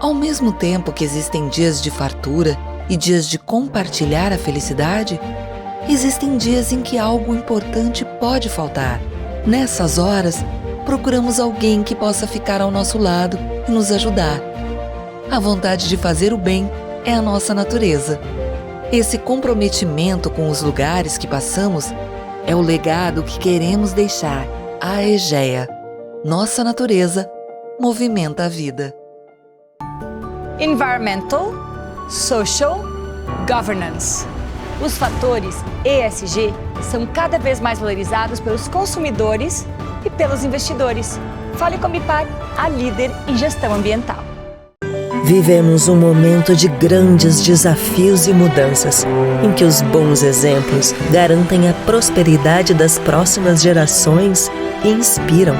Ao mesmo tempo que existem dias de fartura e dias de compartilhar a felicidade, existem dias em que algo importante pode faltar. Nessas horas, procuramos alguém que possa ficar ao nosso lado e nos ajudar. A vontade de fazer o bem é a nossa natureza. Esse comprometimento com os lugares que passamos é o legado que queremos deixar. A Aegea, nossa natureza, movimenta a vida. Environmental, Social, Governance. Os fatores ESG são cada vez mais valorizados pelos consumidores e pelos investidores. Fale com a Ambipar, a líder em gestão ambiental. Vivemos um momento de grandes desafios e mudanças, em que os bons exemplos garantem a prosperidade das próximas gerações e inspiram.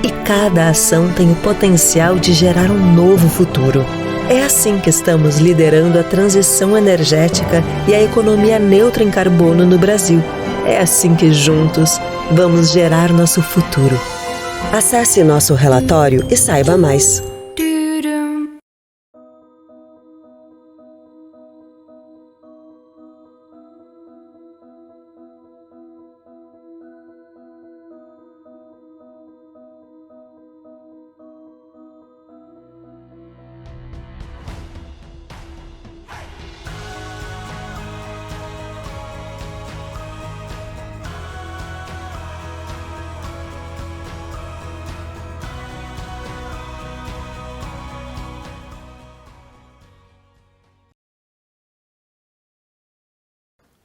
E cada ação tem o potencial de gerar um novo futuro. É assim que estamos liderando a transição energética e a economia neutra em carbono no Brasil. É assim que juntos vamos gerar nosso futuro. Acesse nosso relatório e saiba mais.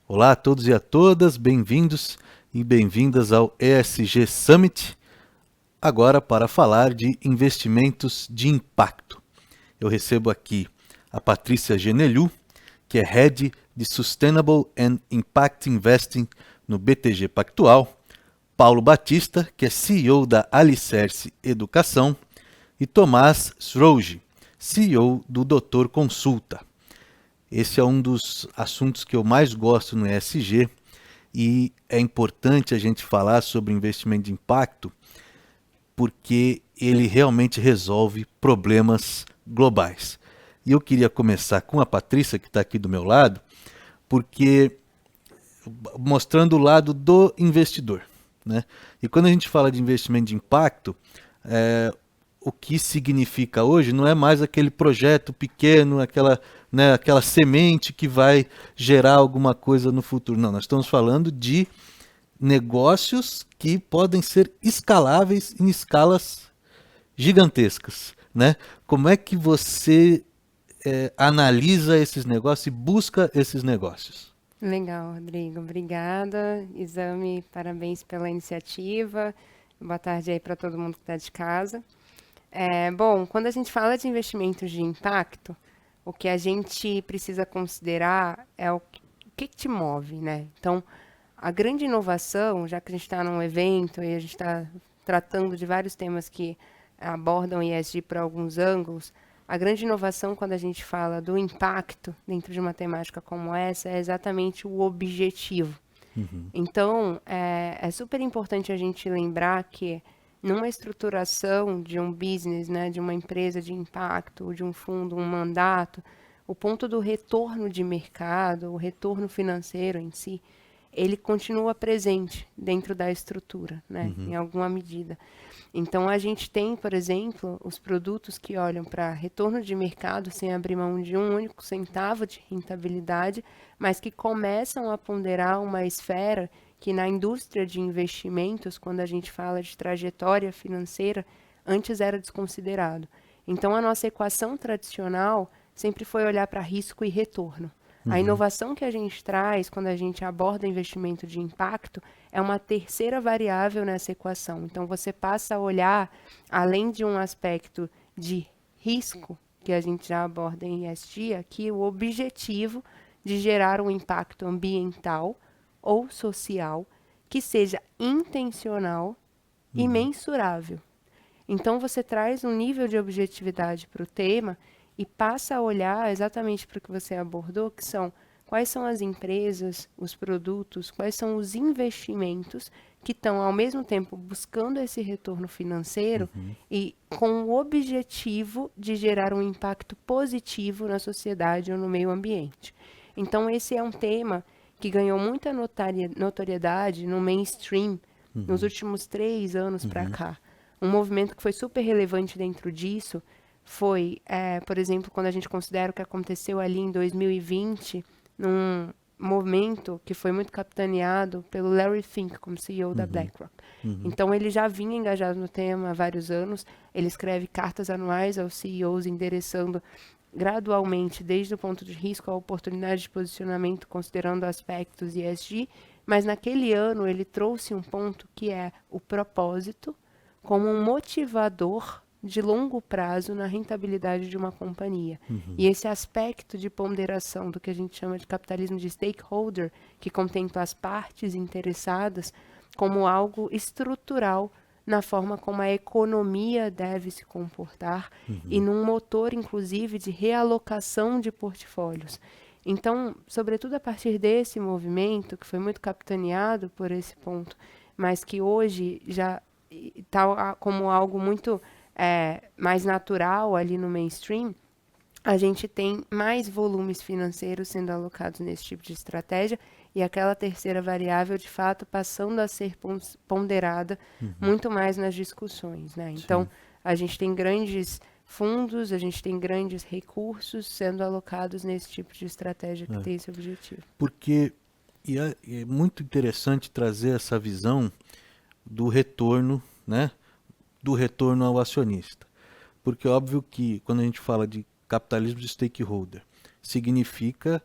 Olá a todos e a todas, bem-vindos e bem-vindas ao ESG Summit, agora para falar de investimentos de impacto. Eu recebo aqui a Patrícia Genelhu, que é Head de Sustainable and Impact Investing no BTG Pactual, Paulo Batista, que é CEO da Alicerce Educação, e Tomás Srouji, CEO do Doutor Consulta. Esse é um dos assuntos que eu mais gosto no ESG e é importante a gente falar sobre investimento de impacto porque ele realmente resolve problemas globais. E eu queria começar com a Patrícia, que está aqui do meu lado, porque mostrando o lado do investidor, né? E quando a gente fala de investimento de impacto, o que significa hoje não é mais aquele projeto pequeno, aquela semente que vai gerar alguma coisa no futuro. Não, nós estamos falando de negócios que podem ser escaláveis em escalas gigantescas, né? Como é que você analisa esses negócios e busca esses negócios? Legal, Rodrigo. Obrigada. Exame, parabéns pela iniciativa. Boa tarde aí para todo mundo que está de casa. Bom, quando a gente fala de investimentos de impacto, o que a gente precisa considerar é o que te move, né? Então, a grande inovação, já que a gente está num evento e a gente está tratando de vários temas que abordam ESG por alguns ângulos, a grande inovação quando a gente fala do impacto dentro de uma temática como essa é exatamente o objetivo. Então, é super importante a gente lembrar que numa estruturação de um business, né, de uma empresa de impacto, de um fundo, um mandato, o ponto do retorno de mercado, o retorno financeiro em si, ele continua presente dentro da estrutura, né, em alguma medida. Então, a gente tem, por exemplo, os produtos que olham para retorno de mercado sem abrir mão de um único centavo de rentabilidade, mas que começam a ponderar uma esfera que na indústria de investimentos, quando a gente fala de trajetória financeira, antes era desconsiderado. Então, a nossa equação tradicional sempre foi olhar para risco e retorno. A inovação que a gente traz quando a gente aborda investimento de impacto é uma terceira variável nessa equação. Então, você passa a olhar, além de um aspecto de risco, que a gente já aborda em ESG, aqui o objetivo de gerar um impacto ambiental ou social que seja intencional e mensurável. Então, você traz um nível de objetividade para o tema e passa a olhar exatamente para o que você abordou, que são quais são as empresas, os produtos, quais são os investimentos que estão, ao mesmo tempo, buscando esse retorno financeiro e com o objetivo de gerar um impacto positivo na sociedade ou no meio ambiente. Então, esse é um tema que ganhou muita notoriedade no mainstream nos últimos 3 anos para cá. Um movimento que foi super relevante dentro disso foi, por exemplo, quando a gente considera o que aconteceu ali em 2020, num movimento que foi muito capitaneado pelo Larry Fink, como CEO da BlackRock. Então, ele já vinha engajado no tema há vários anos. Ele escreve cartas anuais aos CEOs, endereçando gradualmente, desde o ponto de risco à oportunidade de posicionamento, considerando aspectos ESG, mas naquele ano ele trouxe um ponto que é o propósito como um motivador de longo prazo na rentabilidade de uma companhia. E esse aspecto de ponderação do que a gente chama de capitalismo de stakeholder, que contempla as partes interessadas, como algo estrutural na forma como a economia deve se comportar e num motor, inclusive, de realocação de portfólios. Então, sobretudo a partir desse movimento, que foi muito capitaneado por esse ponto, mas que hoje já está como algo muito mais natural ali no mainstream, a gente tem mais volumes financeiros sendo alocados nesse tipo de estratégia e aquela terceira variável, de fato, passando a ser ponderada muito mais nas discussões, né? Então, a gente tem grandes fundos, a gente tem grandes recursos sendo alocados nesse tipo de estratégia que tem esse objetivo. Porque é muito interessante trazer essa visão do retorno, né? Do retorno ao acionista. Porque é óbvio que quando a gente fala de capitalismo de stakeholder, significa,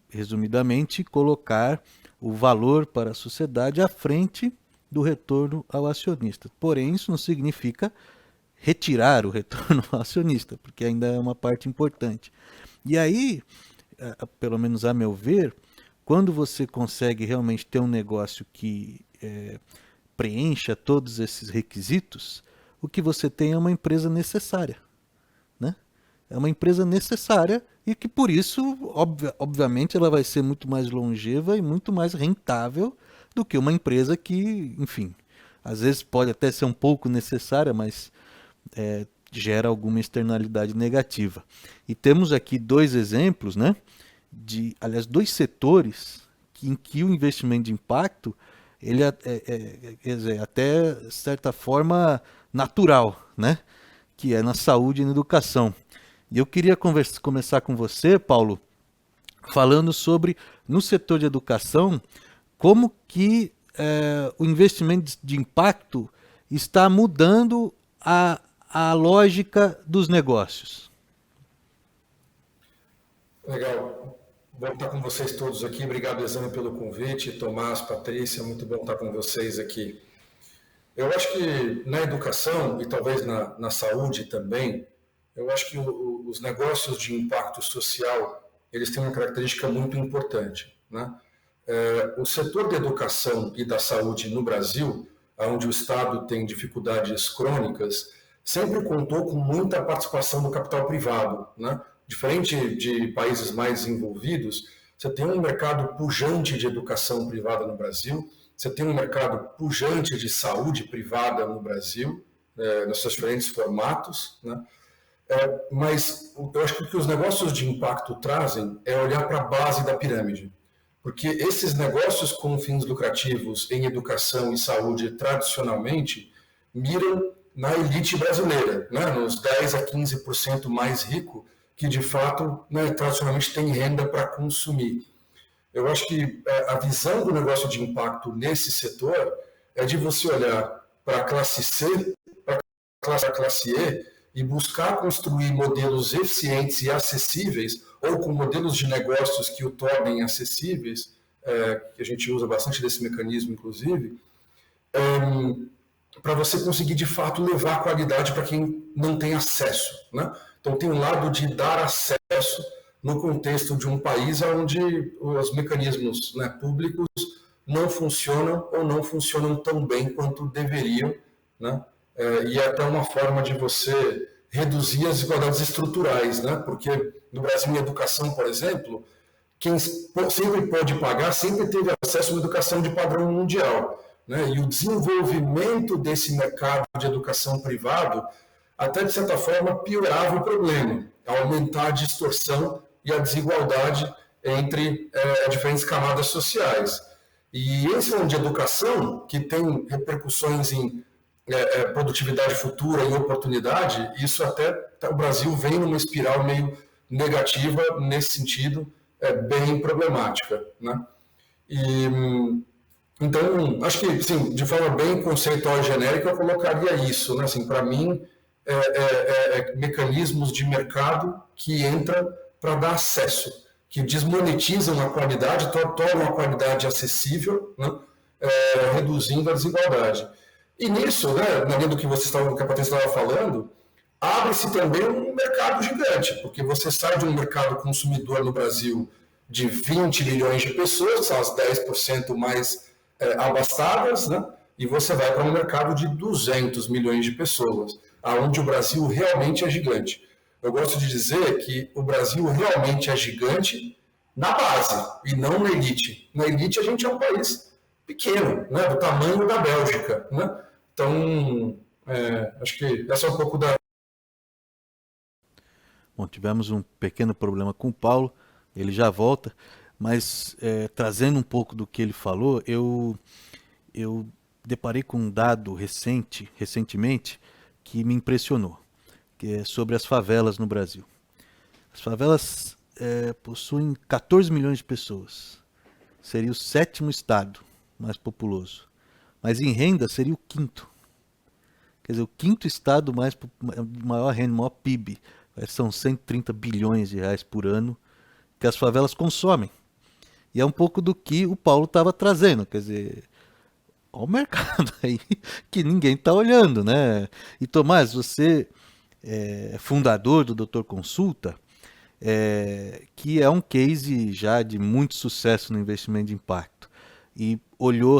resumidamente, colocar o valor para a sociedade à frente do retorno ao acionista. Porém, isso não significa retirar o retorno ao acionista, porque ainda é uma parte importante. E aí, pelo menos a meu ver, quando você consegue realmente ter um negócio que preencha todos esses requisitos, o que você tem é uma empresa necessária, né? É uma empresa necessária e que, por isso, obviamente, ela vai ser muito mais longeva e muito mais rentável do que uma empresa que, enfim, às vezes pode até ser um pouco necessária, mas gera alguma externalidade negativa. E temos aqui 2 exemplos, né? Aliás, 2 setores em que o investimento de impacto ele quer dizer, até certa forma natural, né? Que é na saúde e na educação. E eu queria começar com você, Paulo, falando sobre, no setor de educação, como que o investimento de impacto está mudando a lógica dos negócios. Legal. Bom estar com vocês todos aqui. Obrigado, Exame, pelo convite. Tomás, Patrícia, muito bom estar com vocês aqui. Eu acho que na educação e talvez na saúde também, eu acho que os negócios de impacto social, eles têm uma característica muito importante, né? O setor da educação e da saúde no Brasil, onde o Estado tem dificuldades crônicas, sempre contou com muita participação do capital privado, né? Diferente de países mais desenvolvidos, você tem um mercado pujante de educação privada no Brasil, você tem um mercado pujante de saúde privada no Brasil, nos seus diferentes formatos, né? Mas eu acho que o que os negócios de impacto trazem é olhar para a base da pirâmide. Porque esses negócios com fins lucrativos em educação e saúde, tradicionalmente, miram na elite brasileira, né? Nos 10 a 15% mais rico, que de fato, né, tradicionalmente tem renda para consumir. Eu acho que a visão do negócio de impacto nesse setor é de você olhar para a classe C, para a classe E, e buscar construir modelos eficientes e acessíveis, ou com modelos de negócios que o tornem acessíveis, que a gente usa bastante desse mecanismo, inclusive, para você conseguir, de fato, levar qualidade para quem não tem acesso, né? Então, tem um lado de dar acesso no contexto de um país onde os mecanismos, né, públicos não funcionam ou não funcionam tão bem quanto deveriam, né? E é até uma forma de você reduzir as desigualdades estruturais, né? Porque no Brasil, em educação, por exemplo, quem sempre pode pagar sempre teve acesso a uma educação de padrão mundial. né, e o desenvolvimento desse mercado de educação privado até, de certa forma, piorava o problema, aumentar a distorção e a desigualdade entre diferentes camadas sociais. E esse ano de educação, que tem repercussões em produtividade futura e oportunidade, isso até o Brasil vem numa espiral meio negativa nesse sentido, bem problemática, né? E então, acho que, sim, de forma bem conceitual e genérica, eu colocaria isso, né? Assim, para mim, mecanismos de mercado que entram para dar acesso, que desmonetizam a qualidade, tornam a qualidade acessível, né? Reduzindo a desigualdade. E nisso, né, na linha do que que a Patrícia estava falando, abre-se também um mercado gigante, porque você sai de um mercado consumidor no Brasil de 20 milhões de pessoas, que são as 10% mais abastadas, né? E você vai para um mercado de 200 milhões de pessoas, aonde o Brasil realmente é gigante. Eu gosto de dizer que o Brasil realmente é gigante na base e não na elite. Na elite a gente é um país pequeno, né? Do tamanho da Bélgica, né? Então, acho que essa é um pouco da... Bom, tivemos um pequeno problema com o Paulo, ele já volta, mas trazendo um pouco do que ele falou, eu deparei com um dado recentemente, que me impressionou, que é sobre as favelas no Brasil. As favelas possuem 14 milhões de pessoas, seria o 7º estado mais populoso, mas em renda seria o 5º. Quer dizer, o 5º estado maior renda, maior PIB, são 130 bilhões de reais por ano que as favelas consomem. E é um pouco do que o Paulo estava trazendo, quer dizer, olha o mercado aí que ninguém está olhando, né? E Tomás, você é fundador do Doutor Consulta, que é um case já de muito sucesso no investimento de impacto, e olhou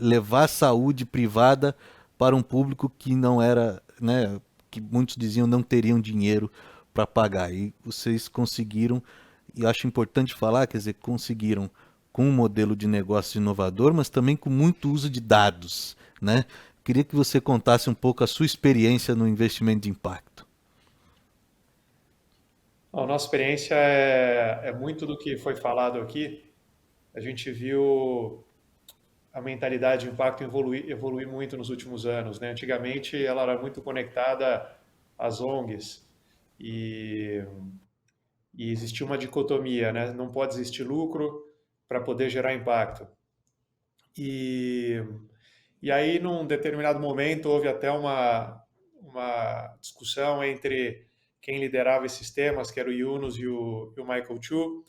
levar a saúde privada para um público que não era, né, que muitos diziam não teriam dinheiro para pagar. E vocês conseguiram, e eu acho importante falar, quer dizer, conseguiram com um modelo de negócio inovador, mas também com muito uso de dados, né? Queria que você contasse um pouco a sua experiência no investimento de impacto. A nossa experiência é muito do que foi falado aqui. A gente viu a mentalidade de impacto evoluir muito nos últimos anos, né? Antigamente ela era muito conectada às ONGs e existia uma dicotomia, né? Não pode existir lucro para poder gerar impacto. E aí, num determinado momento, houve até uma discussão entre quem liderava esses temas, que era o Yunus e o Michael Chu.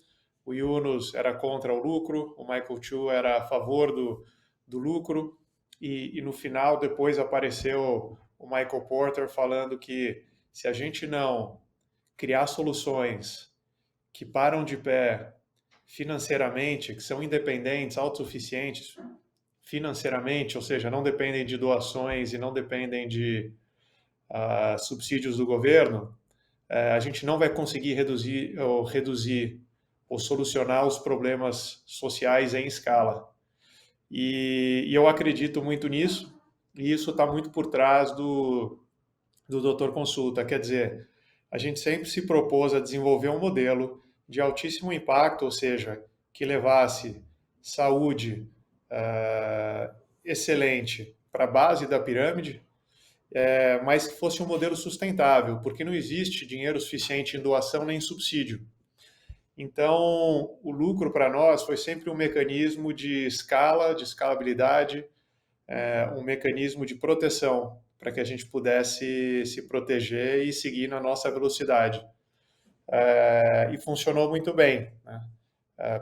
O Yunus era contra o lucro, o Michael Chu era a favor do lucro, e no final, depois apareceu o Michael Porter falando que se a gente não criar soluções que param de pé financeiramente, que são independentes, autossuficientes financeiramente, ou seja, não dependem de doações e não dependem de subsídios do governo, a gente não vai conseguir reduzir ou solucionar os problemas sociais em escala. E eu acredito muito nisso, e isso está muito por trás do Doutor Consulta. Quer dizer, a gente sempre se propôs a desenvolver um modelo de altíssimo impacto, ou seja, que levasse saúde excelente para a base da pirâmide, mas que fosse um modelo sustentável, porque não existe dinheiro suficiente em doação nem em subsídio. Então, o lucro para nós foi sempre um mecanismo de escala, de escalabilidade, um mecanismo de proteção, para que a gente pudesse se proteger e seguir na nossa velocidade. E funcionou muito bem, né,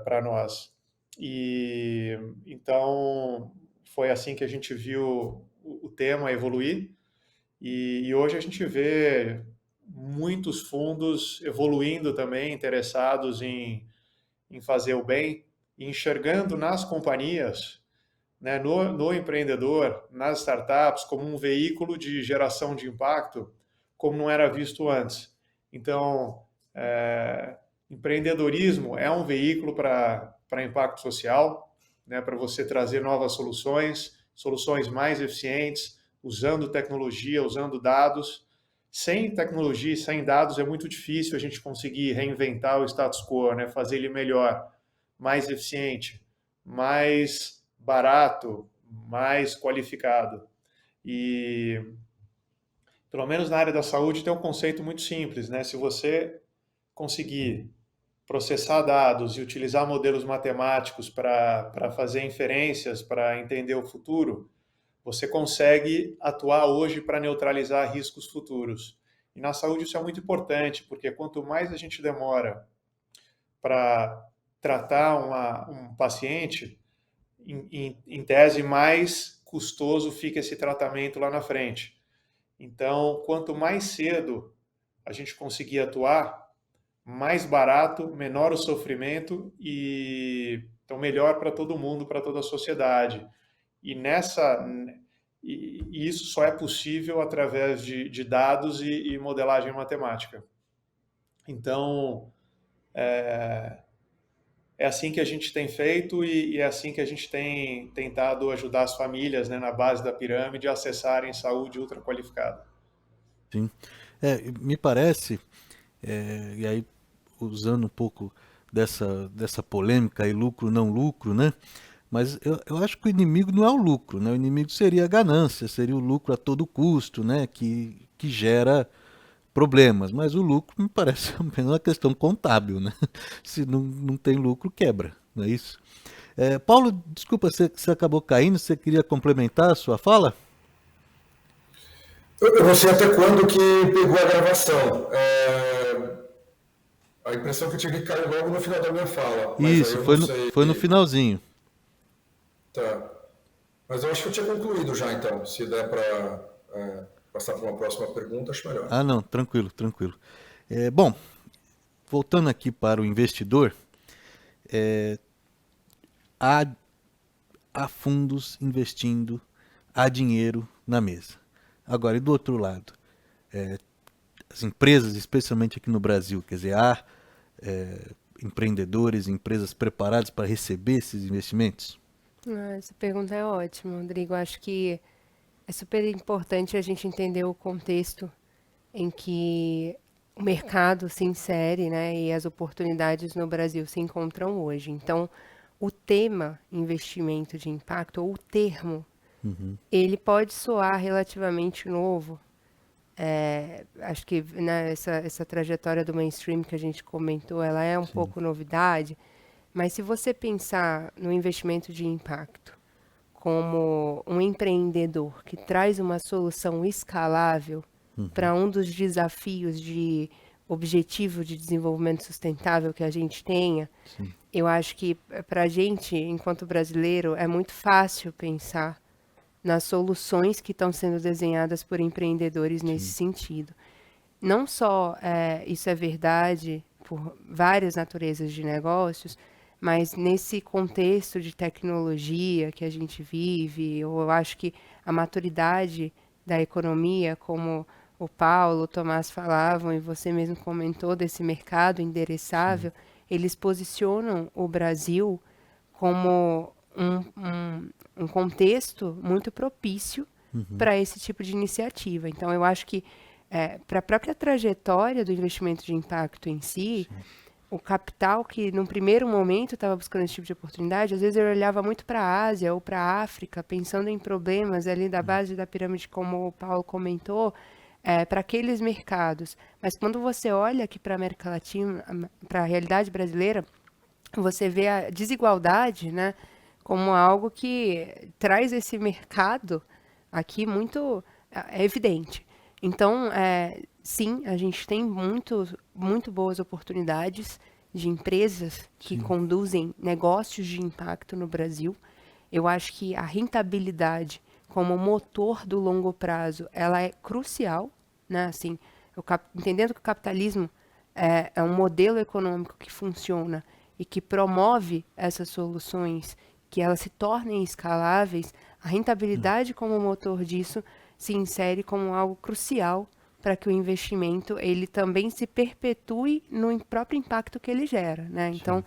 para nós. E então, foi assim que a gente viu o tema evoluir. E hoje a gente vê muitos fundos evoluindo também, interessados em fazer o bem, e enxergando nas companhias, né, no empreendedor, nas startups, como um veículo de geração de impacto, como não era visto antes. Então, empreendedorismo é um veículo para impacto social, né, para você trazer novas soluções soluções mais eficientes, usando tecnologia, usando dados. Sem tecnologia e sem dados é muito difícil a gente conseguir reinventar o status quo, né? Fazer ele melhor, mais eficiente, mais barato, mais qualificado. E, pelo menos na área da saúde, tem um conceito muito simples, né? Se você conseguir processar dados e utilizar modelos matemáticos para fazer inferências, para entender o futuro, você consegue atuar hoje para neutralizar riscos futuros. E na saúde isso é muito importante, porque quanto mais a gente demora para tratar um paciente, em tese, mais custoso fica esse tratamento lá na frente. Então, quanto mais cedo a gente conseguir atuar, mais barato, menor o sofrimento e então melhor para todo mundo, para toda a sociedade. E isso só é possível através de dados e modelagem matemática. Então, é assim que a gente tem feito e é assim que a gente tem tentado ajudar as famílias, né, na base da pirâmide a acessarem saúde ultraqualificada. Sim. Me parece, e aí usando um pouco dessa polêmica aí, lucro, não lucro, né? Mas eu acho que o inimigo não é o lucro, né? O inimigo seria a ganância, seria o lucro a todo custo, né? Que gera problemas. Mas o lucro me parece apenas uma questão contábil, né? Se não tem lucro, quebra, não é isso? Paulo, desculpa, você acabou caindo, você queria complementar a sua fala? Eu não sei até quando que pegou a gravação. A impressão que eu tive que caiu logo no final da minha fala. Mas Isso, aí eu não sei. foi no finalzinho. Tá. Mas eu acho que eu tinha concluído já, então. Se der para passar para uma próxima pergunta, acho melhor. Ah, não, tranquilo, tranquilo. Bom, voltando aqui para o investidor, há fundos investindo, há dinheiro na mesa. Agora, e do outro lado? As empresas, especialmente aqui no Brasil, quer dizer, há empreendedores, empresas preparadas para receber esses investimentos? Essa pergunta é ótima, Rodrigo. Acho que é super importante a gente entender o contexto em que o mercado se insere, né, e as oportunidades no Brasil se encontram hoje. Então, o tema investimento de impacto, ou o termo, ele pode soar relativamente novo. Acho que, né, essa trajetória do mainstream que a gente comentou, ela é um pouco novidade, mas se você pensar no investimento de impacto como um empreendedor que traz uma solução escalável para um dos desafios de objetivo de desenvolvimento sustentável que a gente tenha, eu acho que para a gente, enquanto brasileiro, é muito fácil pensar nas soluções que estão sendo desenhadas por empreendedores nesse sentido. Não só isso é verdade por várias naturezas de negócios, mas nesse contexto de tecnologia que a gente vive, eu acho que a maturidade da economia, como o Paulo, o Tomás falavam e você mesmo comentou desse mercado endereçável, eles posicionam o Brasil como um contexto muito propício para esse tipo de iniciativa. Então, eu acho que para a própria trajetória do investimento de impacto em si, o capital que, num primeiro momento, estava buscando esse tipo de oportunidade, às vezes eu olhava muito para a Ásia ou para a África, pensando em problemas ali da base da pirâmide, como o Paulo comentou, para aqueles mercados. Mas quando você olha aqui para a América Latina, para a realidade brasileira, você vê a desigualdade, né, como algo que traz esse mercado aqui muito evidente. Então, sim, a gente tem muito boas oportunidades de empresas que conduzem negócios de impacto no Brasil. Eu acho que a rentabilidade como motor do longo prazo, ela é crucial, né? Assim, entendendo que o capitalismo é um modelo econômico que funciona e que promove essas soluções, que elas se tornem escaláveis, a rentabilidade como motor disso se insere como algo crucial para que o investimento ele também se perpetue no próprio impacto que ele gera, né? Então,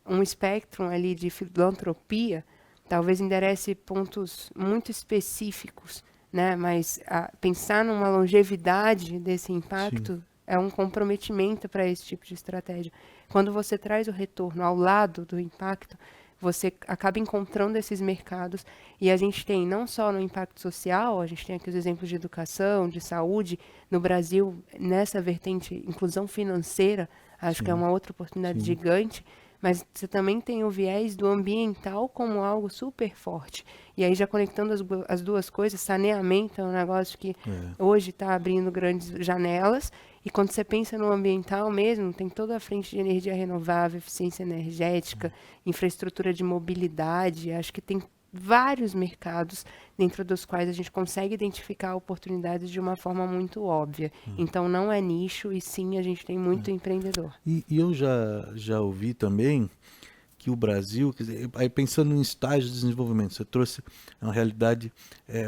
um espectro ali de filantropia talvez enderece pontos muito específicos, né? Mas pensar numa longevidade desse impacto é um comprometimento para esse tipo de estratégia. Quando você traz o retorno ao lado do impacto, você acaba encontrando esses mercados, e a gente tem não só no impacto social, a gente tem aqui os exemplos de educação, de saúde, no Brasil, nessa vertente, inclusão financeira, acho que é uma outra oportunidade gigante, mas você também tem o viés do ambiental como algo super forte. E aí, já conectando as duas coisas, saneamento é um negócio que hoje está abrindo grandes janelas. E quando você pensa no ambiental mesmo, tem toda a frente de energia renovável, eficiência energética, infraestrutura de mobilidade. Acho que tem vários mercados dentro dos quais a gente consegue identificar oportunidades de uma forma muito óbvia. Então, não é nicho, e sim, a gente tem muito empreendedor. E eu já ouvi também que o Brasil, quer dizer, aí pensando em estágios de desenvolvimento, você trouxe uma realidade,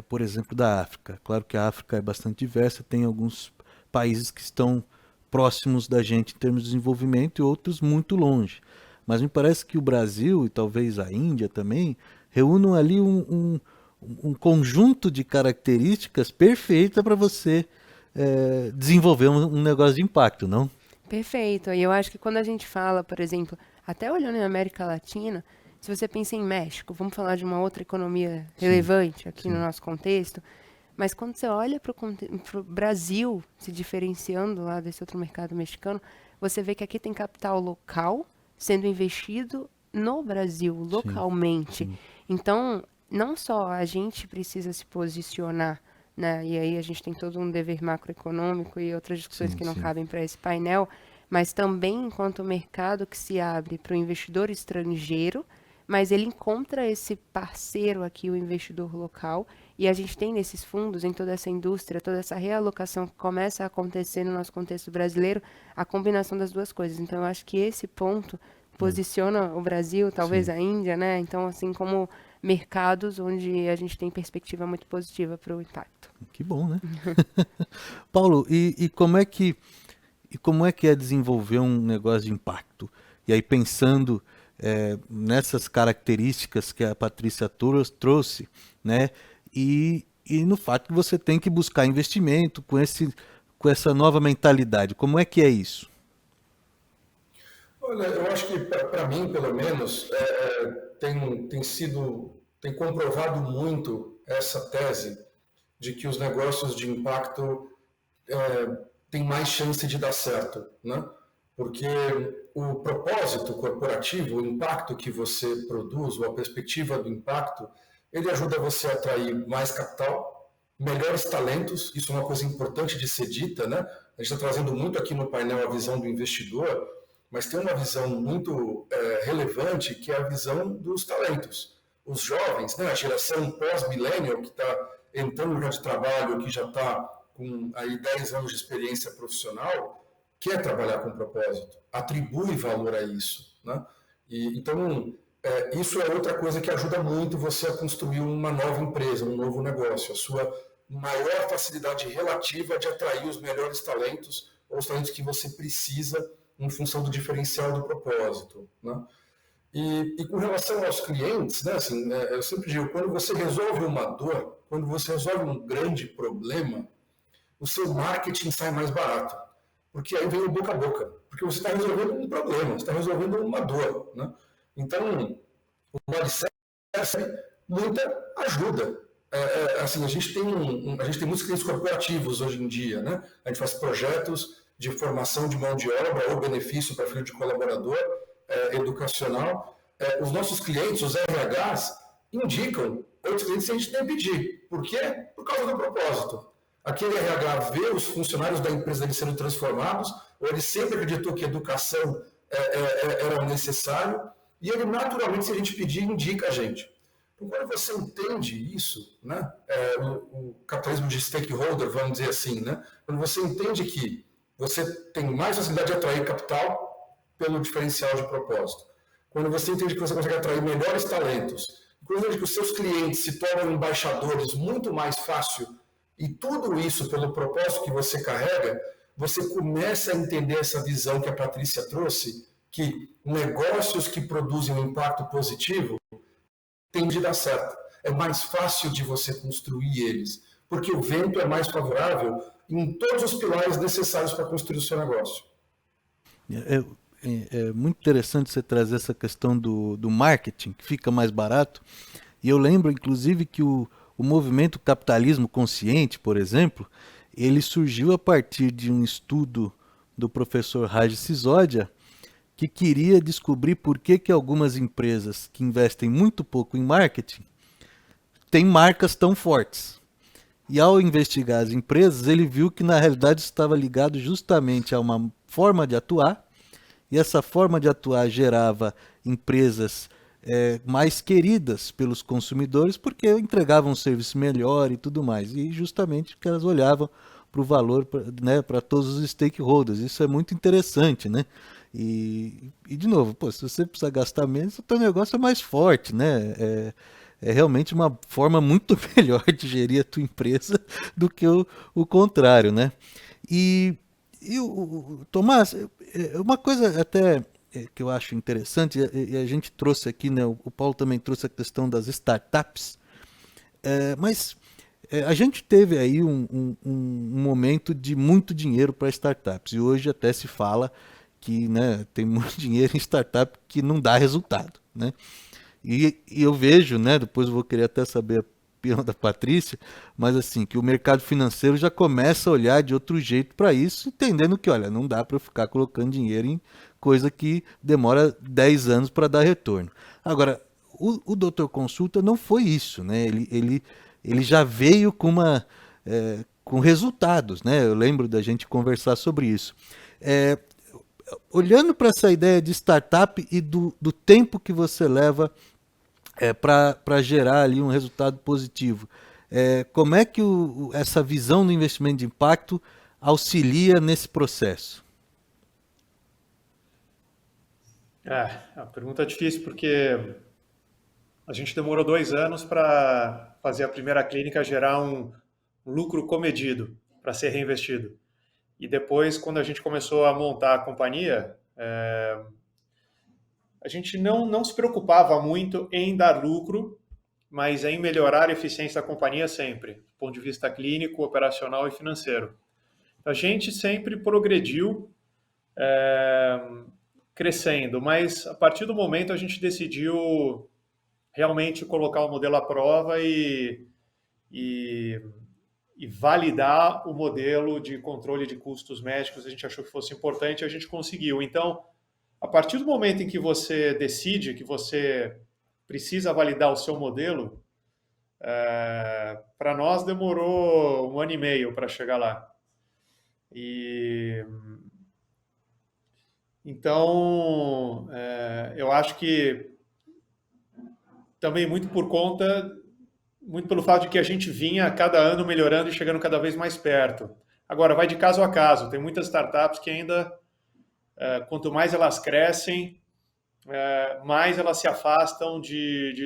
por exemplo, da África. Claro que a África é bastante diversa, tem alguns países que estão próximos da gente em termos de desenvolvimento e outros muito longe. Mas me parece que o Brasil, e talvez a Índia também, reúnem ali um conjunto de características perfeitas para você desenvolver um negócio de impacto, não? Perfeito. E eu acho que quando a gente fala, por exemplo, até olhando em América Latina, se você pensa em México, vamos falar de uma outra economia relevante aqui no nosso contexto, mas quando você olha para o Brasil se diferenciando lá desse outro mercado mexicano, você vê que aqui tem capital local sendo investido no Brasil, localmente. Então, não só a gente precisa se posicionar, né? E aí a gente tem todo um dever macroeconômico e outras discussões que não cabem para esse painel, mas também enquanto mercado que se abre para o investidor estrangeiro, mas ele encontra esse parceiro aqui, o investidor local, e a gente tem nesses fundos, em toda essa indústria, toda essa realocação que começa a acontecer no nosso contexto brasileiro, a combinação das duas coisas. Então, eu acho que esse ponto posiciona o Brasil, talvez a Índia, né? Então, assim, como mercados onde a gente tem perspectiva muito positiva para o impacto. Que bom, né? Paulo, e como é que é desenvolver um negócio de impacto? E aí, pensando nessas características que a Patrícia trouxe, né? E no fato que você tem que buscar investimento com essa nova mentalidade. Como é que é isso? Olha, eu acho que, para mim, pelo menos, tem comprovado muito essa tese de que os negócios de impacto têm mais chance de dar certo, né? Porque o propósito corporativo, o impacto que você produz, ou a perspectiva do impacto, ele ajuda você a atrair mais capital, melhores talentos, isso é uma coisa importante de ser dita, né? A gente está trazendo muito aqui no painel a visão do investidor, mas tem uma visão muito relevante, que é a visão dos talentos. Os jovens, né, a geração pós-millennial, que está entrando no mercado de trabalho, que já está com aí 10 anos de experiência profissional, quer trabalhar com propósito, atribui valor a isso, né? Então, isso é outra coisa que ajuda muito você a construir uma nova empresa, um novo negócio, a sua maior facilidade relativa de atrair os melhores talentos, ou os talentos que você precisa em função do diferencial do propósito, né? E com relação aos clientes, né, assim, eu sempre digo, quando você resolve uma dor, quando você resolve um grande problema, o seu marketing sai mais barato, porque aí vem o boca a boca, porque você está resolvendo um problema, você está resolvendo uma dor, né? Então, o alicerce é muita ajuda. Assim, a gente tem muitos clientes corporativos hoje em dia, né? A gente faz projetos de formação de mão de obra ou benefício para filho de colaborador educacional. Os nossos clientes, os RHs, indicam outros clientes sem a gente nem pedir. Por quê? Por causa do propósito. Aquele RH vê os funcionários da empresa dele sendo transformados, ou ele sempre acreditou que educação era necessário, e ele naturalmente, se a gente pedir, indica a gente. Então, quando você entende isso, né, o capitalismo de stakeholder, vamos dizer assim, né, quando você entende que você tem mais facilidade de atrair capital pelo diferencial de propósito, quando você entende que você consegue atrair melhores talentos, quando você entende que os seus clientes se tornam embaixadores muito mais fácil, e tudo isso pelo propósito que você carrega, você começa a entender essa visão que a Patrícia trouxe, que negócios que produzem um impacto positivo tende a dar certo. É mais fácil de você construir eles, porque o vento é mais favorável em todos os pilares necessários para construir o seu negócio. É muito interessante você trazer essa questão do marketing, que fica mais barato. E eu lembro, inclusive, que o movimento capitalismo consciente, por exemplo, ele surgiu a partir de um estudo do professor Raj Sisodia, que queria descobrir por que algumas empresas que investem muito pouco em marketing têm marcas tão fortes. E ao investigar as empresas, ele viu que na realidade isso estava ligado justamente a uma forma de atuar, e essa forma de atuar gerava empresas mais queridas pelos consumidores porque entregavam um serviço melhor e tudo mais. E justamente porque elas olhavam para o valor, né, para todos os stakeholders. Isso é muito interessante, né? E de novo, pô, se você precisa gastar menos, o teu negócio é mais forte, né? É realmente uma forma muito melhor de gerir a tua empresa do que o contrário, né? E o Tomás, uma coisa até que eu acho interessante, e a gente trouxe aqui, né, o Paulo também trouxe a questão das startups, mas a gente teve aí um momento de muito dinheiro para startups, e hoje até se fala que, né, tem muito dinheiro em startup que não dá resultado, né? E eu vejo, né, depois eu vou querer até saber a opinião da Patrícia, mas assim, que o mercado financeiro já começa a olhar de outro jeito para isso, entendendo que, olha, não dá para eu ficar colocando dinheiro em coisa que demora 10 anos para dar retorno. Agora, o Doutor Consulta não foi isso, né? Ele já veio com resultados, né? Eu lembro da gente conversar sobre isso. Olhando para essa ideia de startup e do tempo que você leva para gerar ali um resultado positivo, como é que essa visão do investimento de impacto auxilia nesse processo? A pergunta é difícil porque a gente demorou 2 anos para fazer a primeira clínica gerar um lucro comedido para ser reinvestido. E depois, quando a gente começou a montar a companhia, a gente não se preocupava muito em dar lucro, mas em melhorar a eficiência da companhia sempre, do ponto de vista clínico, operacional e financeiro. A gente sempre progrediu crescendo, mas a partir do momento a gente decidiu realmente colocar o modelo à prova e validar o modelo de controle de custos médicos. A gente achou que fosse importante e a gente conseguiu. Então, a partir do momento em que você decide que você precisa validar o seu modelo, para nós demorou 1 ano e meio para chegar lá. Então, eu acho que também muito pelo fato de que a gente vinha a cada ano melhorando e chegando cada vez mais perto. Agora, vai de caso a caso. Tem muitas startups que ainda, quanto mais elas crescem, mais elas se afastam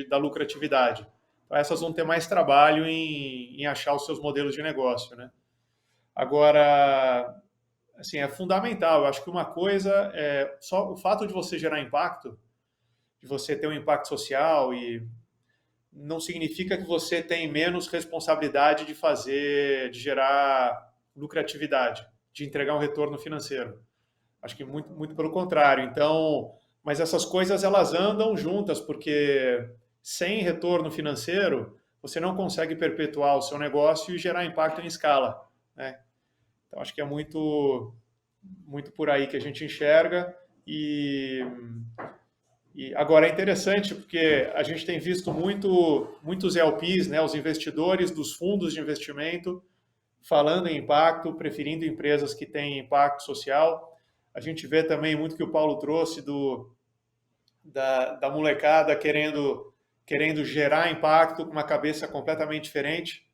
da lucratividade. Então, essas vão ter mais trabalho em achar os seus modelos de negócio, né? Agora, assim, é fundamental. Eu acho que uma coisa é só o fato de você gerar impacto, de você ter um impacto social, e não significa que você tem menos responsabilidade de gerar lucratividade, de entregar um retorno financeiro. Acho que muito, muito pelo contrário. Então, mas essas coisas elas andam juntas, porque sem retorno financeiro você não consegue perpetuar o seu negócio e gerar impacto em escala, né? Então, acho que é muito, muito por aí que a gente enxerga. E agora é interessante porque a gente tem visto muitos LPs, né, os investidores dos fundos de investimento, falando em impacto, preferindo empresas que têm impacto social. A gente vê também muito que o Paulo trouxe da molecada querendo gerar impacto com uma cabeça completamente diferente.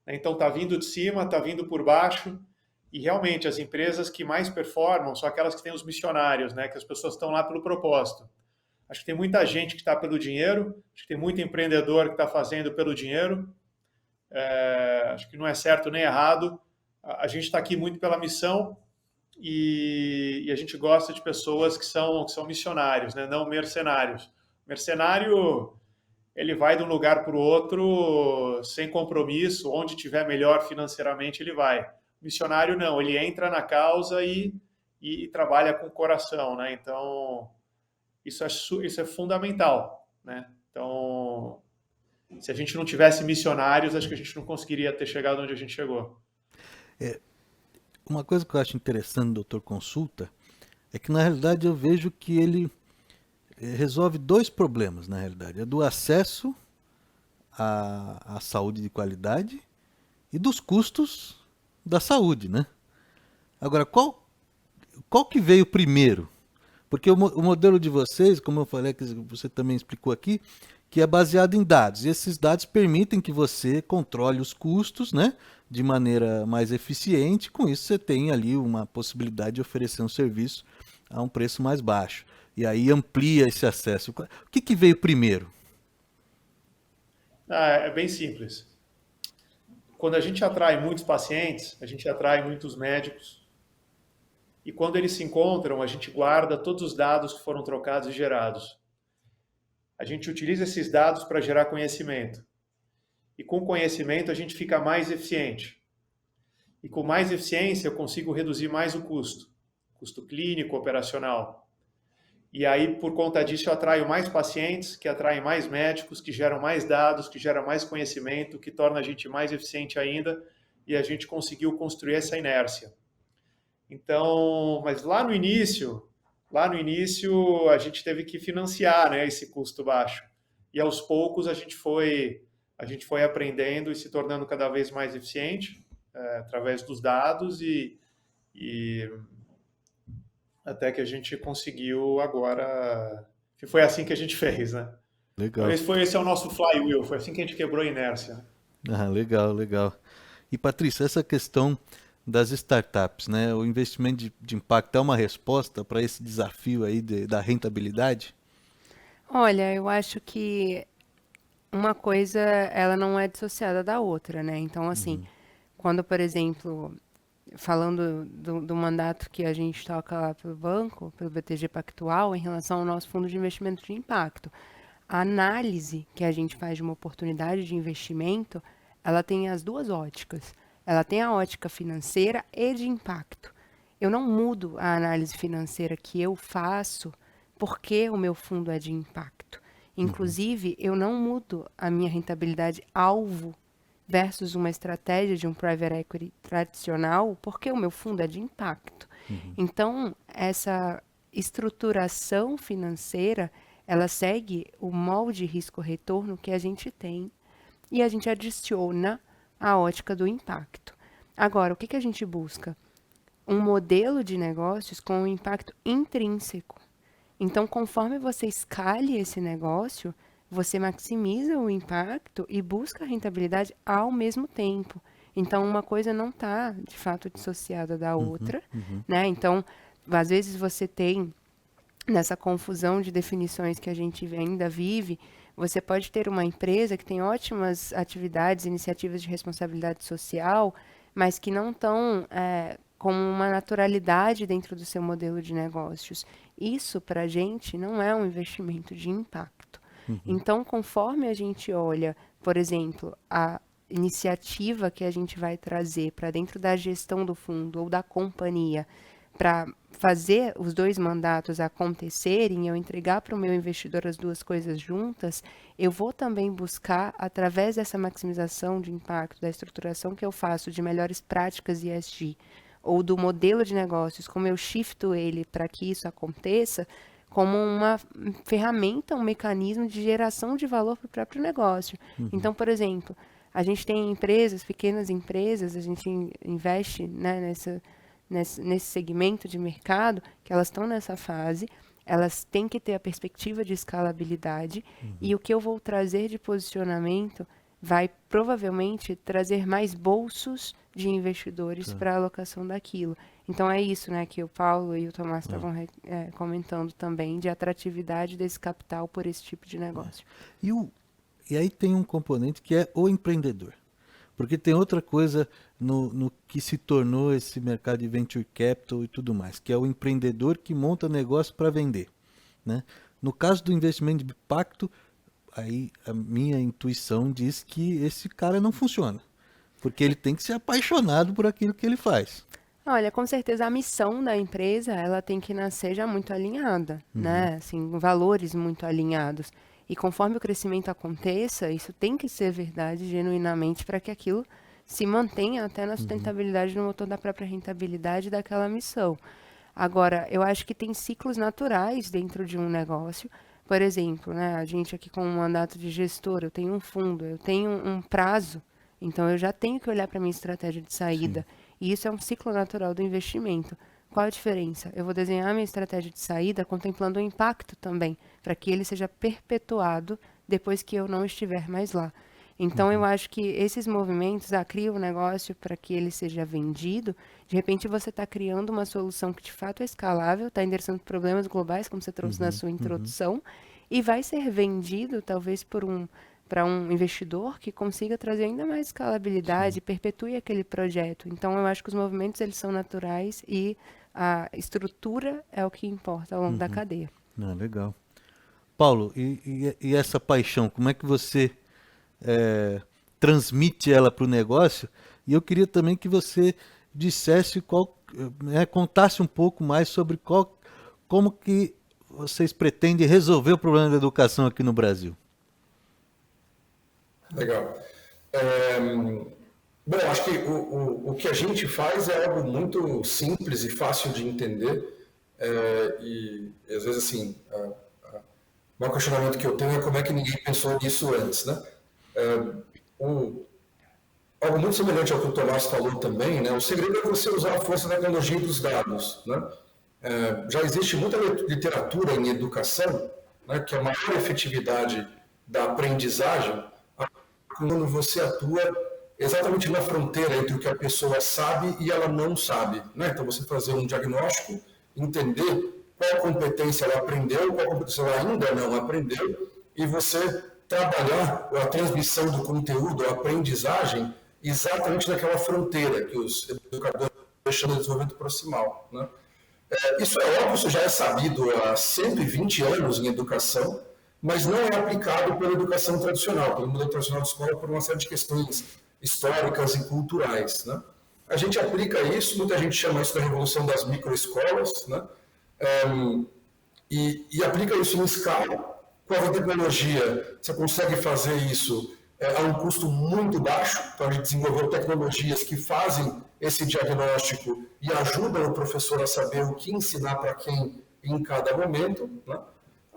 Então, está vindo de cima, está vindo por baixo. E realmente as empresas que mais performam são aquelas que têm os missionários, né, que as pessoas estão lá pelo propósito. Acho que tem muita gente que está pelo dinheiro, acho que tem muito empreendedor que está fazendo pelo dinheiro. Acho que não é certo nem errado. A gente está aqui muito pela missão e a gente gosta de pessoas que são missionários, né? Não mercenários. Mercenário, ele vai de um lugar para o outro sem compromisso, onde tiver melhor financeiramente ele vai. O missionário não, ele entra na causa e trabalha com o coração, né? Então, isso é fundamental, né? Então, se a gente não tivesse missionários, acho que a gente não conseguiria ter chegado onde a gente chegou. Uma coisa que eu acho interessante do Doutor Consulta é que, na realidade, eu vejo que ele resolve dois problemas, na realidade. É do acesso à saúde de qualidade e dos custos da saúde, né? Agora, qual que veio primeiro? Porque o modelo de vocês, como eu falei, que você também explicou aqui, que é baseado em dados. E esses dados permitem que você controle os custos, né, de maneira mais eficiente. Com isso, você tem ali uma possibilidade de oferecer um serviço a um preço mais baixo. E aí amplia esse acesso. O que veio primeiro? É bem simples. Quando a gente atrai muitos pacientes, a gente atrai muitos médicos. E quando eles se encontram, a gente guarda todos os dados que foram trocados e gerados. A gente utiliza esses dados para gerar conhecimento. E com conhecimento a gente fica mais eficiente. E com mais eficiência eu consigo reduzir mais o custo clínico, operacional. E aí, por conta disso, eu atraio mais pacientes, que atraem mais médicos, que geram mais dados, que geram mais conhecimento, que torna a gente mais eficiente ainda, e a gente conseguiu construir essa inércia. Então, mas lá no início a gente teve que financiar, né, esse custo baixo. E aos poucos a gente foi aprendendo e se tornando cada vez mais eficiente através dos dados e até que a gente conseguiu agora, que foi assim que a gente fez, né? Legal. Então, esse é o nosso flywheel, foi assim que a gente quebrou a inércia. Ah, legal, legal. E Patrícia, essa questão das startups, né? O investimento de impacto é uma resposta para esse desafio aí da rentabilidade? Olha, eu acho que uma coisa, ela não é dissociada da outra, né? Então, assim, quando, por exemplo, falando do mandato que a gente toca lá pelo banco, pelo BTG Pactual, em relação ao nosso fundo de investimento de impacto, a análise que a gente faz de uma oportunidade de investimento, ela tem as duas óticas. Ela tem a ótica financeira e de impacto. Eu não mudo a análise financeira que eu faço porque o meu fundo é de impacto. Inclusive, eu não mudo a minha rentabilidade alvo versus uma estratégia de um private equity tradicional porque o meu fundo é de impacto. Então, essa estruturação financeira, ela segue o molde risco-retorno que a gente tem e a gente adiciona a ótica do impacto. Agora, o que a gente busca? Um modelo de negócios com um impacto intrínseco. Então, conforme você escale esse negócio, você maximiza o impacto e busca a rentabilidade ao mesmo tempo. Então, uma coisa não está, de fato, dissociada da outra, né? Então, às vezes você tem, nessa confusão de definições que a gente ainda vive, você pode ter uma empresa que tem ótimas atividades, iniciativas de responsabilidade social, mas que não estão com uma naturalidade dentro do seu modelo de negócios. Isso, para a gente, não é um investimento de impacto. Então, conforme a gente olha, por exemplo, a iniciativa que a gente vai trazer para dentro da gestão do fundo ou da companhia, para fazer os dois mandatos acontecerem, eu entregar para o meu investidor as duas coisas juntas, eu vou também buscar, através dessa maximização de impacto, da estruturação que eu faço de melhores práticas ESG, ou do modelo de negócios, como eu shifto ele para que isso aconteça, como uma ferramenta, um mecanismo de geração de valor para o próprio negócio. Então, por exemplo, a gente tem empresas, pequenas empresas, a gente investe, né, nesse segmento de mercado, que elas estão nessa fase, elas têm que ter a perspectiva de escalabilidade, e o que eu vou trazer de posicionamento vai provavelmente trazer mais bolsos de investidores para a alocação daquilo. Então é isso, né, que o Paulo e o Tomás estavam comentando também, de atratividade desse capital por esse tipo de negócio. E aí tem um componente que é o empreendedor. Porque tem outra coisa no que se tornou esse mercado de venture capital e tudo mais, que é o empreendedor que monta negócio para vender, né? No caso do investimento de impacto, aí a minha intuição diz que esse cara não funciona, porque ele tem que ser apaixonado por aquilo que ele faz. Olha, com certeza a missão da empresa, ela tem que nascer já muito alinhada, né? Assim, valores muito alinhados. E conforme o crescimento aconteça, isso tem que ser verdade genuinamente para que aquilo se mantenha até na sustentabilidade no motor da própria rentabilidade daquela missão. Agora, eu acho que tem ciclos naturais dentro de um negócio. Por exemplo, né, a gente aqui com um mandato de gestor, eu tenho um fundo, eu tenho um prazo, então eu já tenho que olhar para a minha estratégia de saída. E isso é um ciclo natural do investimento. Qual a diferença? Eu vou desenhar a minha estratégia de saída contemplando o impacto também, para que ele seja perpetuado depois que eu não estiver mais lá. Então, eu acho que esses movimentos, cria um negócio para que ele seja vendido, de repente você está criando uma solução que de fato é escalável, está endereçando problemas globais, como você trouxe na sua introdução, e vai ser vendido talvez para um investidor que consiga trazer ainda mais escalabilidade, perpetue aquele projeto. Então, eu acho que os movimentos eles são naturais e a estrutura é o que importa ao longo da cadeia. Legal. Paulo, e essa paixão, como é que você transmite ela para o negócio? E eu queria também que você dissesse contasse um pouco mais sobre como que vocês pretendem resolver o problema da educação aqui no Brasil. Legal. Bom, acho que o que a gente faz é algo muito simples e fácil de entender. E às vezes, assim, o maior questionamento que eu tenho é como é que ninguém pensou nisso antes, né? Algo muito semelhante ao que o Tomás falou também, né? O segredo é você usar a força da tecnologia e dos dados, né? Já existe muita literatura em educação, né, que a maior efetividade da aprendizagem quando você atua exatamente na fronteira entre o que a pessoa sabe e ela não sabe, né? Então, você fazer um diagnóstico, entender qual competência ela aprendeu, qual competência ela ainda não aprendeu, e você trabalhar a transmissão do conteúdo, a aprendizagem, exatamente naquela fronteira que os educadores chamam de desenvolvimento proximal, né? Isso é óbvio, isso já é sabido há 120 anos em educação, mas não é aplicado pela educação tradicional, pelo modelo tradicional de escola, por uma série de questões históricas e culturais, né? A gente aplica isso, muita gente chama isso da revolução das microescolas, né? E aplica isso em escala. Com a tecnologia, você consegue fazer isso a um custo muito baixo, então a gente desenvolveu tecnologias que fazem esse diagnóstico e ajudam o professor a saber o que ensinar para quem em cada momento, né?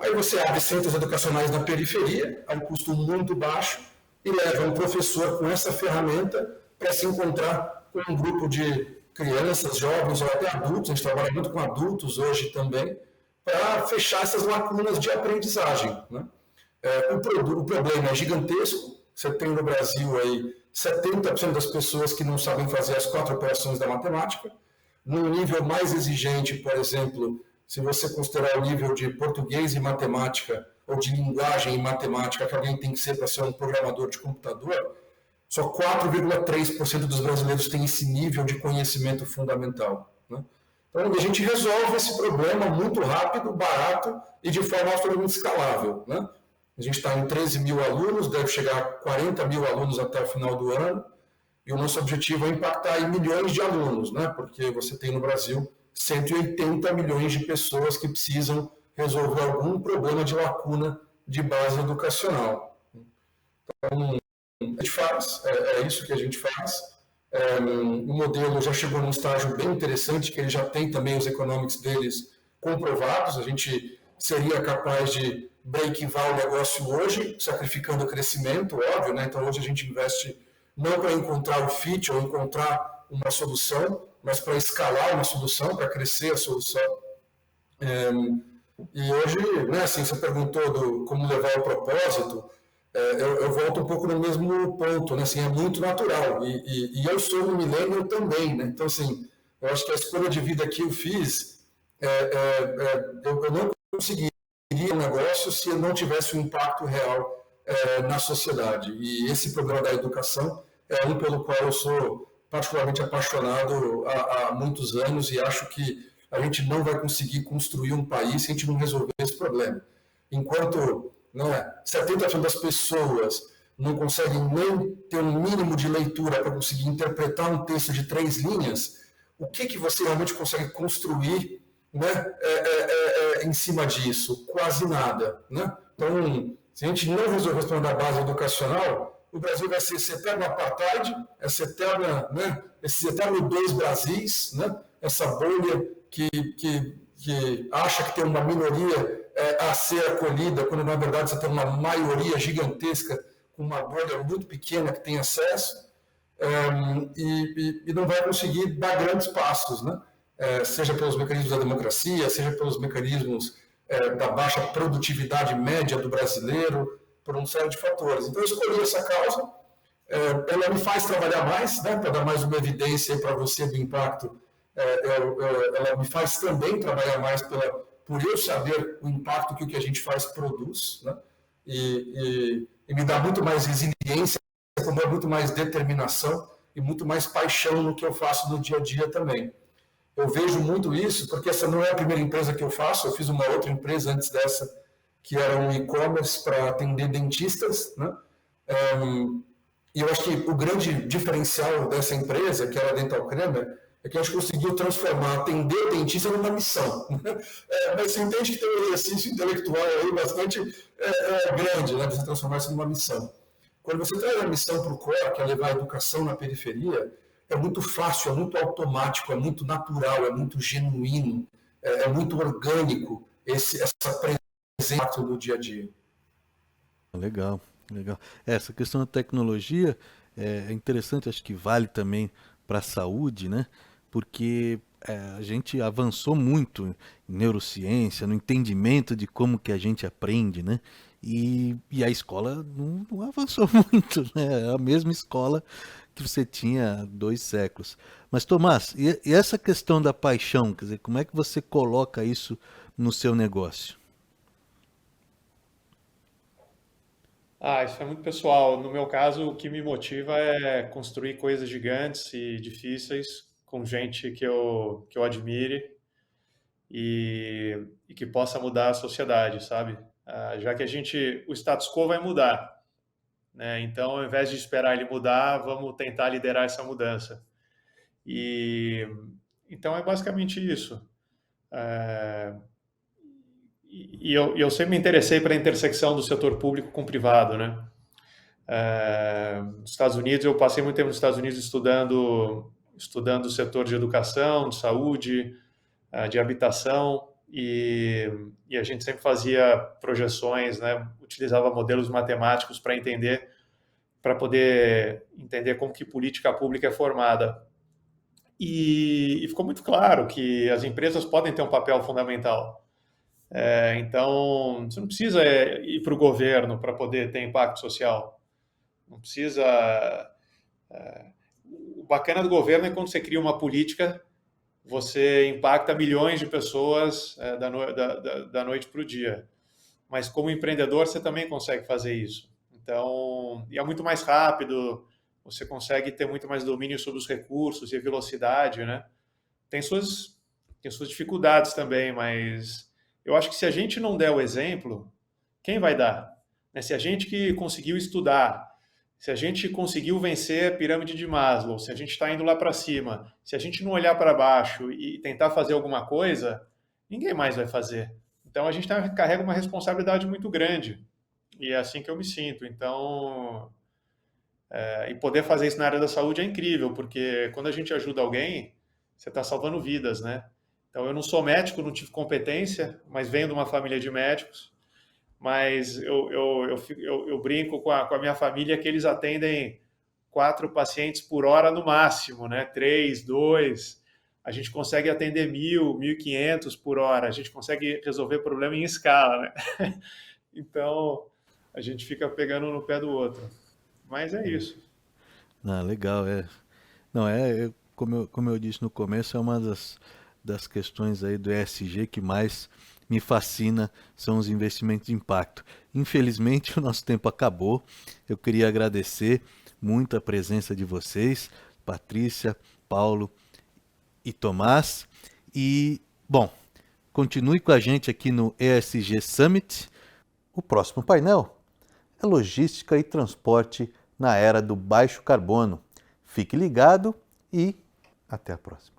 Aí você abre centros educacionais na periferia, a um custo muito baixo, e leva um professor com essa ferramenta para se encontrar com um grupo de crianças, jovens ou até adultos, a gente trabalha muito com adultos hoje também, para fechar essas lacunas de aprendizagem, né? O problema é gigantesco, você tem no Brasil aí 70% das pessoas que não sabem fazer as 4 operações da matemática, num nível mais exigente, por exemplo, se você considerar o nível de português e matemática, ou de linguagem e matemática que alguém tem que ser para ser um programador de computador, só 4,3% dos brasileiros têm esse nível de conhecimento fundamental, né? Então, a gente resolve esse problema muito rápido, barato e de forma absolutamente escalável, né? A gente está em 13 mil alunos, deve chegar a 40 mil alunos até o final do ano, e o nosso objetivo é impactar em milhões de alunos, né? Porque você tem no Brasil 180 milhões de pessoas que precisam resolver algum problema de lacuna de base educacional. Então, a gente faz, é isso que a gente faz. O modelo já chegou num estágio bem interessante, que ele já tem também os economics deles comprovados. A gente seria capaz de break-even o negócio hoje, sacrificando o crescimento, óbvio, né? Então, hoje a gente investe não para encontrar o fit ou encontrar uma solução, mas para escalar uma solução, para crescer a solução. E hoje, né, assim, você perguntou como levar o propósito, eu volto um pouco no mesmo ponto, né? Assim, é muito natural, e eu sou um millennial também, né? Então, assim, eu acho que a escolha de vida que eu fiz, eu não conseguiria um negócio se eu não tivesse um impacto real na sociedade, e esse problema da educação é um pelo qual eu sou particularmente apaixonado há muitos anos, e acho que a gente não vai conseguir construir um país se a gente não resolver esse problema. Enquanto né? 70% das pessoas não conseguem nem ter um mínimo de leitura para conseguir interpretar um texto de 3 linhas, o que você realmente consegue construir, né, em cima disso? Quase nada, né? Então, se a gente não resolver responder a base educacional, o Brasil vai ser esse eterno apartheid, essa eterna, né, esse eterno dois Brasis, né, essa bolha que acha que tem uma minoria a ser acolhida, quando na verdade você tem uma maioria gigantesca, com uma bolha muito pequena que tem acesso, e não vai conseguir dar grandes passos, né? Seja pelos mecanismos da democracia, seja pelos mecanismos da baixa produtividade média do brasileiro, por uma série de fatores. Então, eu escolhi essa causa, ela me faz trabalhar mais, né, para dar mais uma evidência para você do impacto, ela me faz também trabalhar mais por eu saber o impacto que o que a gente faz produz, né, e me dá muito mais resiliência, muito mais determinação e muito mais paixão no que eu faço no dia a dia também. Eu vejo muito isso, porque essa não é a primeira empresa que eu faço, eu fiz uma outra empresa antes dessa, que era um e-commerce para atender dentistas, né? E eu acho que o grande diferencial dessa empresa, que era a Dental Kramer, é que a gente conseguiu transformar atender dentista numa missão. Mas você entende que tem um exercício intelectual aí bastante grande, né, de você transformar isso numa missão. Quando você traz a missão para o core, que é levar a educação na periferia, é muito fácil, é muito automático, é muito natural, é muito genuíno, é muito orgânico essa presença no dia a dia. Legal, legal. Essa questão da tecnologia é interessante, acho que vale também para a saúde, né? Porque a gente avançou muito em neurociência, no entendimento de como que a gente aprende, né? E a escola não avançou muito, né? É a mesma escola que você tinha há 2 séculos. Mas, Tomás, e essa questão da paixão, quer dizer, como é que você coloca isso no seu negócio? Isso é muito pessoal. No meu caso, o que me motiva é construir coisas gigantes e difíceis com gente que eu admire e que possa mudar a sociedade, sabe? Já que o status quo vai mudar, né? Então, ao invés de esperar ele mudar, vamos tentar liderar essa mudança. Então, é basicamente isso. Eu sempre me interessei pela intersecção do setor público com o privado, né? Nos Estados Unidos, eu passei muito tempo nos Estados Unidos estudando o setor de educação, de saúde, de habitação, e a gente sempre fazia projeções, né? Utilizava modelos matemáticos para poder entender como que política pública é formada. E ficou muito claro que as empresas podem ter um papel fundamental. Então, você não precisa ir para o governo para poder ter impacto social. Não precisa... O bacana do governo é quando você cria uma política, você impacta milhões de pessoas da noite para o dia. Mas como empreendedor, você também consegue fazer isso. Então, e é muito mais rápido, você consegue ter muito mais domínio sobre os recursos e a velocidade, né? Tem suas dificuldades também, mas eu acho que se a gente não der o exemplo, quem vai dar? Se a gente que conseguiu estudar, se a gente conseguiu vencer a pirâmide de Maslow, se a gente está indo lá para cima, se a gente não olhar para baixo e tentar fazer alguma coisa, ninguém mais vai fazer. Então a gente carrega uma responsabilidade muito grande. E é assim que eu me sinto. Então, e poder fazer isso na área da saúde é incrível, porque quando a gente ajuda alguém, você está salvando vidas, né? Então, eu não sou médico, não tive competência, mas venho de uma família de médicos. Mas eu brinco com a minha família que eles atendem 4 pacientes por hora no máximo, né? 3, 2. A gente consegue atender 1.000, 1.500 por hora. A gente consegue resolver problema em escala, né? Então, a gente fica pegando no pé do outro. Mas é isso. Legal, Não, como eu disse no começo, é uma das questões aí do ESG que mais me fascina, são os investimentos de impacto. Infelizmente, o nosso tempo acabou. Eu queria agradecer muito a presença de vocês, Patrícia, Paulo e Tomás. E, bom, continue com a gente aqui no ESG Summit. O próximo painel é logística e transporte na era do baixo carbono. Fique ligado e até a próxima.